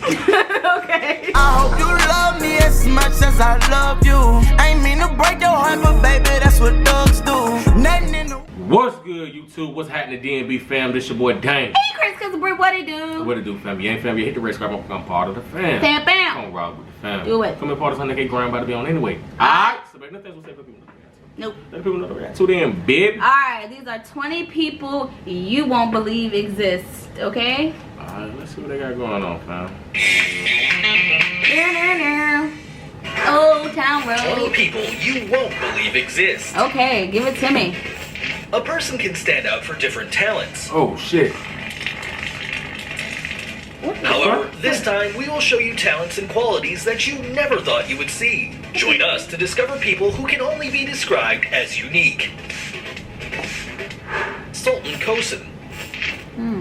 Okay. I hope you love me as much as I love you. I ain't mean to break your heart, but baby, that's what thugs do. Nothing in the... What's good, YouTube? What's happening, DNB fam? This your boy Dame. Hey, Chris, cause Britt, what it do? What it do, fam? You ain't fam, you hit the red square, I'm part of the fam. Bam, bam. Come on, rock with the fam. Do it. Come in, part of something that grind about to be on anyway. Alright? So, baby, nothing else to say for people. Nope. Let people know that. Tune in, baby. Alright, these are 20 people you won't believe exist, okay? Alright, let's see what they got going on, fam. Old Town 20 Road. people you won't believe exist. Okay, give it to me. A person can stand out for different talents. Oh, shit. However, this time we will show you talents and qualities that you never thought you would see. Join us to discover people who can only be described as unique. Sultan Kosin.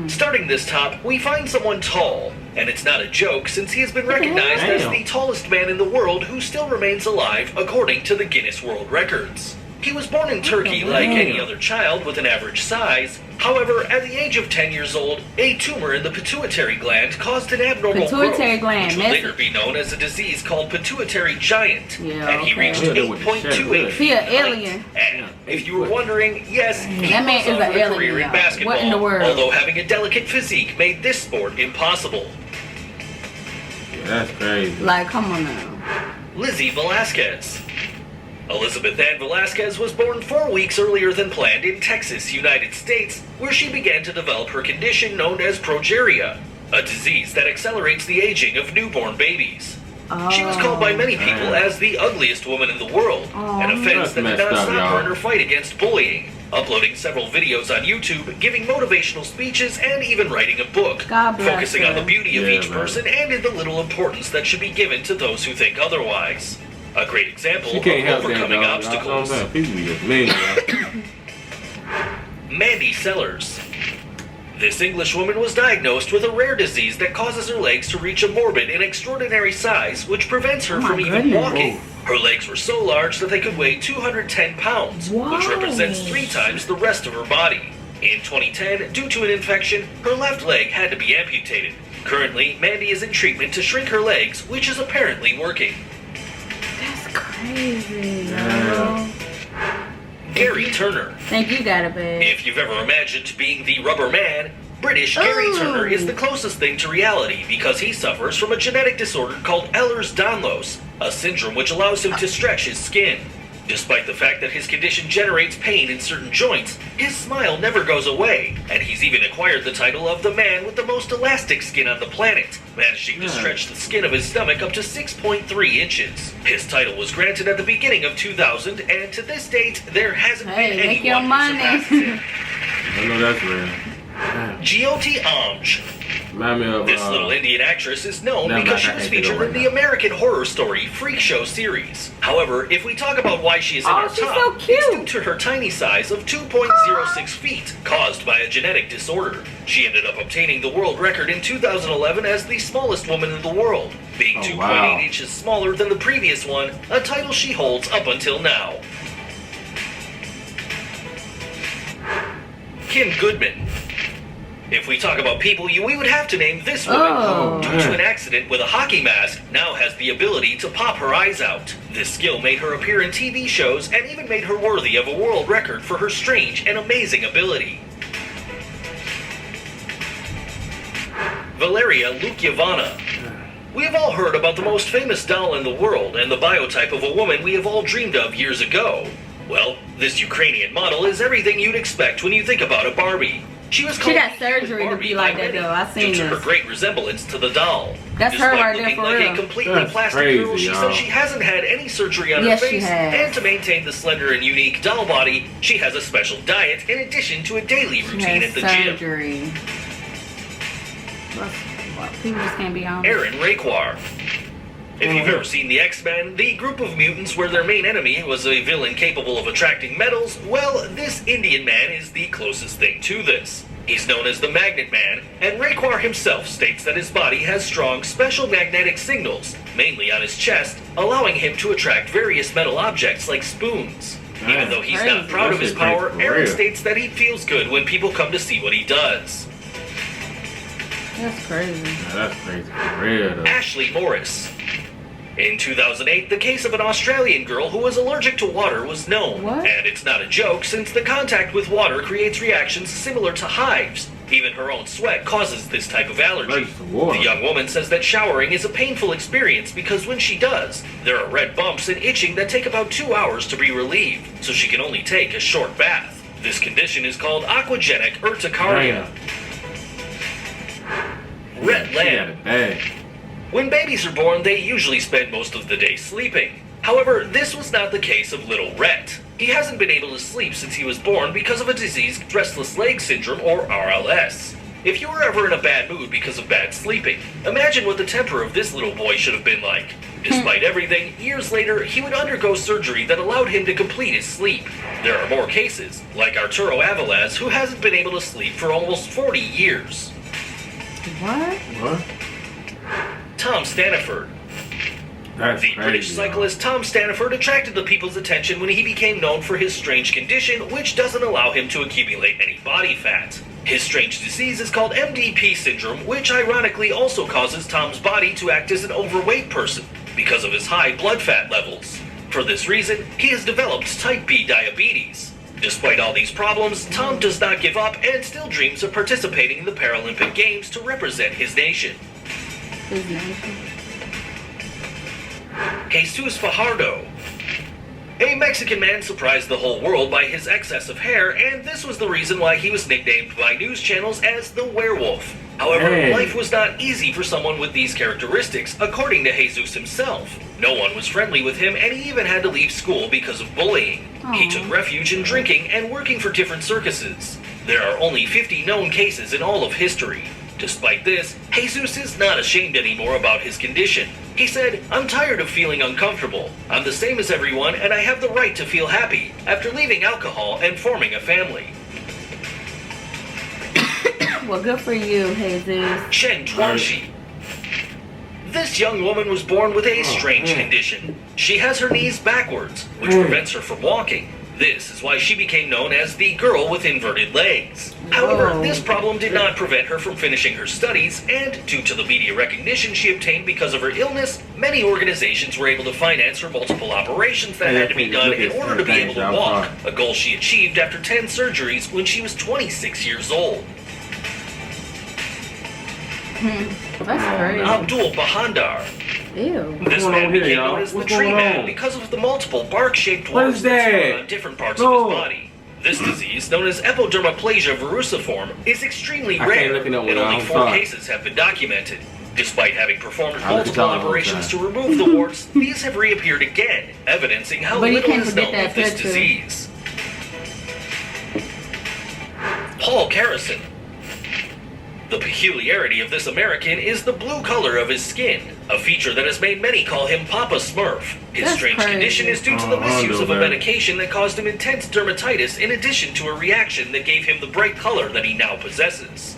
Starting this top, we find someone tall, and it's not a joke since he has been recognized as the tallest man in the world who still remains alive according to the Guinness World Records. He was born in Turkey like any other child with an average size. However, at the age of 10 years old, a tumor in the pituitary gland caused an abnormal growth, which would later be known as a disease called pituitary giant, and he reached 8.28 He an alien. And if you were wondering, yes, he That man was is off an for a alien, career in y'all. basketball, What in the world? although having a delicate physique made this sport impossible. Yeah, that's crazy. Like, come on now. Lizzie Velasquez. Elizabeth Ann Velasquez was born 4 weeks earlier than planned in Texas, United States, where she began to develop her condition known as progeria, a disease that accelerates the aging of newborn babies. She was called by many people as the ugliest woman in the world, an offense that did not stop her in her fight against bullying, uploading several videos on YouTube, giving motivational speeches, and even writing a book, focusing on the beauty of each person and in the little importance that should be given to those who think otherwise. A great example of overcoming obstacles. Mandy Sellers. This English woman was diagnosed with a rare disease that causes her legs to reach a morbid and extraordinary size, which prevents her from even walking. Her legs were so large that they could weigh 210 pounds, which represents 3 times the rest of her body. In 2010, due to an infection, her left leg had to be amputated. Currently, Mandy is in treatment to shrink her legs, which is apparently working. That's crazy, bro. Gary Turner. Think you got it, babe. If you've ever imagined being the rubber man, British Gary Turner is the closest thing to reality because he suffers from a genetic disorder called Ehlers-Danlos, a syndrome which allows him to stretch his skin. Despite the fact that his condition generates pain in certain joints, his smile never goes away, and he's even acquired the title of the man with the most elastic skin on the planet, managing to stretch the skin of his stomach up to 6.3 inches. His title was granted at the beginning of 2000, and to this date, there hasn't been anyone who surpasses him. I know that's real. Jyoti Amj. This little Indian actress is known because she was featured in the American horror story Freak Show series. However, if we talk about why she is in our top, it's due to her tiny size of 2.06 feet, caused by a genetic disorder. She ended up obtaining the world record in 2011 as the smallest woman in the world, being 2.8 inches smaller than the previous one, a title she holds up until now. Kim Goodman. If we talk about people, we would have to name this woman, who, due to an accident with a hockey mask, now has the ability to pop her eyes out. This skill made her appear in TV shows and even made her worthy of a world record for her strange and amazing ability. Valeria Lukiavana. We have all heard about the most famous doll in the world and the biotype of a woman we have all dreamed of years ago. Well, this Ukrainian model is everything you'd expect when you think about a Barbie. She got surgery to be like that, though. I seen this. Due to her great resemblance to the doll. That's her right there, for real. Despite looking like a completely plastic girl, she says she hasn't had any surgery on her face, and to maintain the slender and unique doll body, she has a special diet in addition to a daily routine at the gym. People just can't be honest. Aaron Raquar. If you've ever seen the X-Men, the group of mutants where their main enemy was a villain capable of attracting metals, well, this Indian man is the closest thing to this. He's known as the Magnet Man, and Raquar himself states that his body has strong special magnetic signals, mainly on his chest, allowing him to attract various metal objects like spoons. Even though he's not proud of his power, Aaron states that he feels good when people come to see what he does. That's crazy. Yeah, that's crazy for real though. Ashley Morris. In 2008, the case of an Australian girl who was allergic to water was known. What? And it's not a joke, since the contact with water creates reactions similar to hives. Even her own sweat causes this type of allergy. Allergic to water. The young woman says that showering is a painful experience because when she does, there are red bumps and itching that take about 2 hours to be relieved, so she can only take a short bath. This condition is called aquagenic urticaria. Red She got lamb. it bad. When babies are born, they usually spend most of the day sleeping. However, this was not the case of little Rhett. He hasn't been able to sleep since he was born because of a disease, restless leg syndrome, or RLS. If you were ever in a bad mood because of bad sleeping, imagine what the temper of this little boy should have been like. Despite everything, years later, he would undergo surgery that allowed him to complete his sleep. There are more cases, like Arturo Avilés, who hasn't been able to sleep for almost 40 years. What? What? Tom Staniford. That's The crazy. British cyclist Tom Staniford attracted the people's attention when he became known for his strange condition, which doesn't allow him to accumulate any body fat. His strange disease is called MDP syndrome, which ironically also causes Tom's body to act as an overweight person because of his high blood fat levels. For this reason, he has developed type B diabetes. Despite all these problems, Tom does not give up and still dreams of participating in the Paralympic Games to represent his nation. His name. Jesus Fajardo. A Mexican man surprised the whole world by his excess of hair, and this was the reason why he was nicknamed by news channels as the werewolf. However, Hey. life was not easy for someone with these characteristics, according to Jesus himself. No one was friendly with him, and he even had to leave school because of bullying. He Aw. took refuge in drinking and working for different circuses. There are only 50 known cases in all of history. Despite this, Jesus is not ashamed anymore about his condition. He said, "I'm tired of feeling uncomfortable. I'm the same as everyone, and I have the right to feel happy after leaving alcohol and forming a family." Well, good for you, Jesus. Shen Tuanxi. This young woman was born with a strange man. condition. She has her knees backwards, which prevents her from walking. This is why she became known as the girl with inverted legs. However, Whoa. this problem did not prevent her from finishing her studies, and due to the media recognition she obtained because of her illness, many organizations were able to finance her multiple operations that had to be done in order to be able to walk, a goal she achieved after 10 surgeries when she was 26 years old. That's crazy. Abdul Bahandar. Ew. This going man on here, became y'all? known as the What's tree going man on? because of the multiple bark-shaped What warts is that that? surround different parts No. of his body. This disease, known as epidermoplasia verruciform, is extremely I can't rare, look it up and without- only I'm 4 sorry. cases have been documented. Despite having performed I'll look it multiple up all the operations to time. remove the warts, these have reappeared again, evidencing how But you little can't is forget known that of this picture. disease. Paul Carrison. The peculiarity of this American is the blue color of his skin, a feature that has made many call him Papa Smurf. His That's strange crazy. condition is due to the Oh, I misuse know of a that. medication that caused him intense dermatitis in addition to a reaction that gave him the bright color that he now possesses.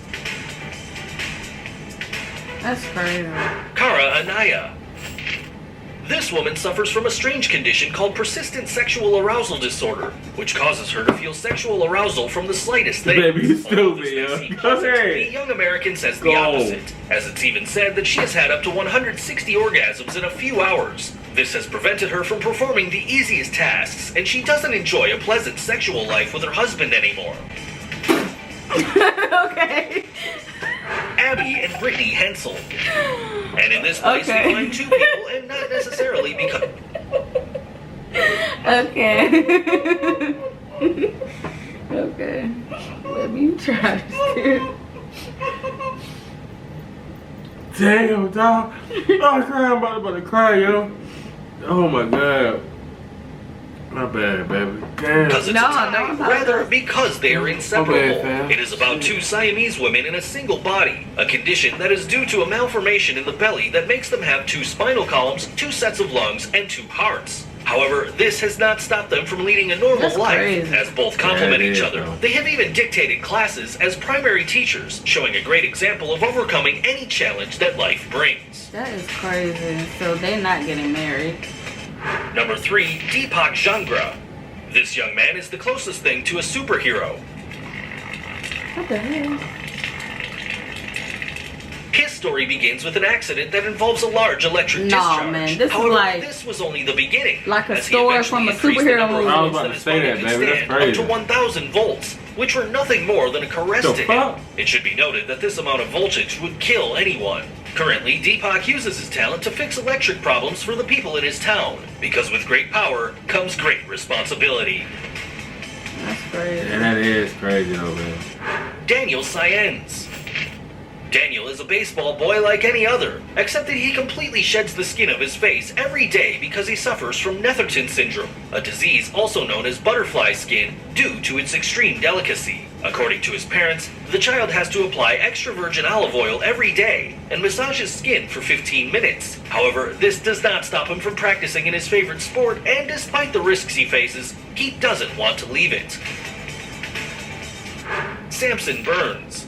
That's crazy. Kara Anaya. This woman suffers from a strange condition called persistent sexual arousal disorder, which causes her to feel sexual arousal from the slightest thing. Baby, you Although stupid, this may yo. seem Go pleasant, ahead. the young American says the Go. opposite, as it's even said that she has had up to 160 orgasms in a few hours. This has prevented her from performing the easiest tasks, and she doesn't enjoy a pleasant sexual life with her husband anymore. Okay. Abby and Brittany Hensel. And in this place, Okay. we find 2 people, and not necessarily because... Okay. Okay. Let me try this. Damn, dog. I'm crying, I'm about to cry, yo. Oh my god. My bad, baby. Damn. Because it's No, a tie, no, no. rather because they are inseparable. fam. It is about 2 Siamese women in a single body, a condition that is due to a malformation in the belly that makes them have 2 spinal columns, 2 sets of lungs, and 2 hearts. However, this has not stopped them from leading a normal That's life, crazy. as both complement Yeah, it each is, other. though. They have even dictated classes as primary teachers, showing a great example of overcoming any challenge that life brings. That is crazy. So they're not getting married. Number 3, Deepak Jangra. This young man is the closest thing to a superhero. What the hell? His story begins with an accident that involves a large electric discharge. Man, this However, is like this was only the beginning. Like a as he story from a eventually increased the superhero number of movie. I was volts about that to his say body that, could baby. That's stand, up crazy. to 1,000 volts, which were nothing more than a caress The to him. fuck? It should be noted that this amount of voltage would kill anyone. Currently, Deepak uses his talent to fix electric problems for the people in his town, because with great power comes great responsibility. That's crazy. Yeah, that is crazy though, man. Daniel Cyens. Daniel is a baseball boy like any other, except that he completely sheds the skin of his face every day because he suffers from Netherton syndrome, a disease also known as butterfly skin due to its extreme delicacy. According to his parents, the child has to apply extra virgin olive oil every day and massage his skin for 15 minutes. However, this does not stop him from practicing in his favorite sport, and despite the risks he faces, he doesn't want to leave it. Samson Burns.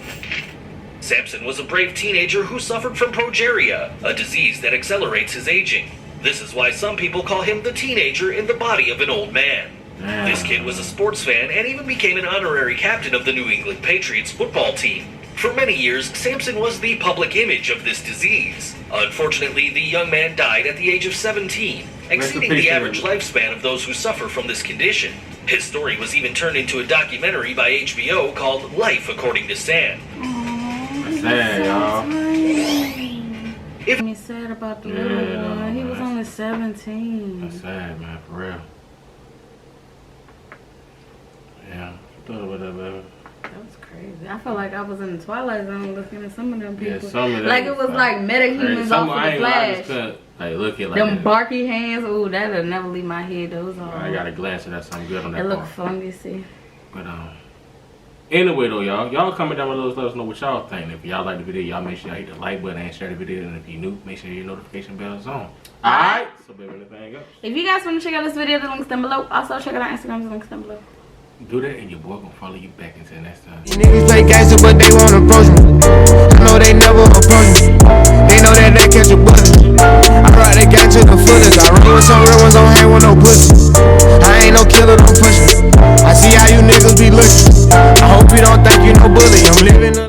Samson was a brave teenager who suffered from progeria, a disease that accelerates his aging. This is why some people call him the teenager in the body of an old man. This kid was a sports fan and even became an honorary captain of the New England Patriots football team. For many years, Samson was the public image of this disease. Unfortunately, the young man died at the age of 17, exceeding the average lifespan of those who suffer from this condition. His story was even turned into a documentary by HBO called Life According to Sam. Sad, y'all. He's sad about the little boy. He was only 17. That's sad, man, for real. Yeah, thought about that, baby. That was crazy. I felt like I was in the Twilight Zone looking at some of them people. Yeah, some of them. Like it was like metahumans off of the Flash. Like look at like them that. barky hands. Ooh, that'll never leave my head. Those are. I got a glance of that something good on that It looked part. fun to see. But anyway though, y'all comment down below, let us know what y'all think. If y'all like the video, y'all make sure y'all hit the like button and share the video. And if you're new, make sure your notification bell is on. Alright. So baby, anything else? If you guys want to check out this video, the links down below. Also check out our Instagram, the links down below. Do that and your boy gonna follow you back until next time. These niggas play gangster, but they won't approach me. I know they never approach me. They know that they catch a bullet. I brought that gang to the fullest. I run with some real ones, don't hang with no pussy. I ain't no killer, don't push me. I see how you niggas be looking. I hope you don't think you no bully.